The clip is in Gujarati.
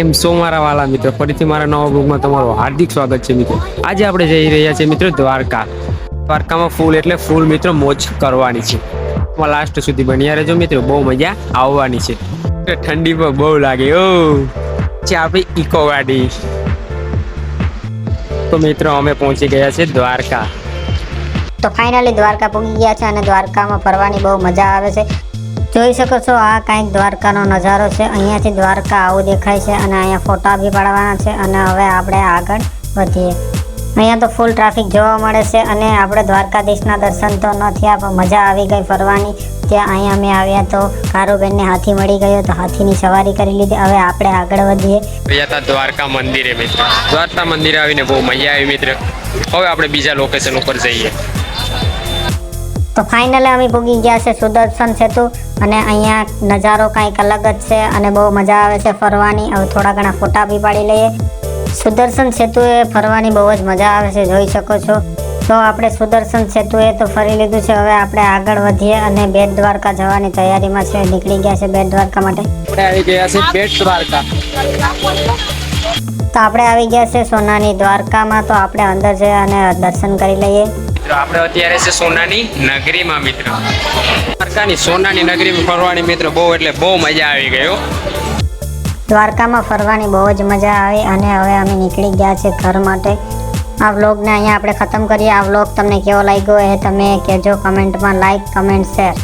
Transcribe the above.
એમ સો મારા વાલા મિત્રો, ફરીથી મારા નવા બ્લોગમાં તમારું હાર્દિક સ્વાગત છે મિત્રો. આજે આપણે જઈ રહ્યા છીએ મિત્રો દ્વારકામાં ફૂલ એટલે ફૂલ મિત્રો મોજ કરવાની છે. લાસ્ટ સુધી બન્યા રહેજો મિત્રો, બહુ મજા આવવાની છે. ઠંડી પણ બહુ લાગે ઓ છે આપણી ઇકો ગાડી. તો મિત્રો અમે પહોંચી ગયા છે દ્વારકા. તો ફાઇનલી દ્વારકા પહોંચી ગયા છે અને દ્વારકામાં ફરવાની બહુ મજા આવે છે. જોઈ શકો છો આ કંઈક દ્વારકાનો નજારો છે. અહીંયાથી દ્વારકા આવું દેખાય છે અને અહીંયા ફોટા બી પાડવાના છે. અને હવે આપણે આગળ વધીએ. અહીંયા તો ફૂલ ટ્રાફિક જોવા મળે છે અને આપણે દ્વારકાધીશના દર્શન તો ન થયા પણ મજા આવી ગઈ ફરવાની. ત્યાં અહીંયા અમે આવ્યા તો કારુબેનને હાથી મળી ગયો તો હાથીની સવારી કરી લીધી. હવે આપણે આગળ વધીએ. દ્વારકા મંદિરે મિત્રો, દ્વારકા મંદિરે આવીને બહુ મજા આવી મિત્રો. હવે આપણે બીજા લોકેશન ઉપર જઈએ. તો ફાઇનલી અમે પૂગી ગયા છે સુદર્શન સેતુ અને અહીંયા નજારો કંઈક અલગ જ છે અને બહુ મજા આવે છે ફરવાની. હવે થોડા ઘણા ફોટા બી પાડી લઈએ. સુદર્શન સેતુએ ફરવાની બહુ જ મજા આવે છે, જોઈ શકો છો. તો આપણે સુદર્શન સેતુએ તો ફરી લીધું છે. હવે આપણે આગળ વધીએ અને બેટ દ્વારકા જવાની તૈયારીમાં છે. નીકળી ગયા છે બેટ દ્વારકા માટે. આપણે આવી ગયા છે બેટ દ્વારકા. તો આપણે આવી ગયા છે સોનાની દ્વારકામાં. તો આપણે અંદર જઈએ અને દર્શન કરી લઈએ. આપણે અત્યારે છે સોનાની નગરીમાં મિત્રો. દ્વારકાની સોનાની નગરીમાં ફરવાની મિત્રો બહુ એટલે બહુ મજા આવી ગયો. દ્વારકામાં ફરવાની બહુ જ મજા આવી અને હવે અમે નીકળી ગયા છે ઘર માટે. આ વ્લોગને અહીંયા આપણે ખતમ કરીએ. આ વ્લોગ તમને કેવો લાગ્યો એ તમે કહેજો કમેન્ટમાં. Like, comment, share.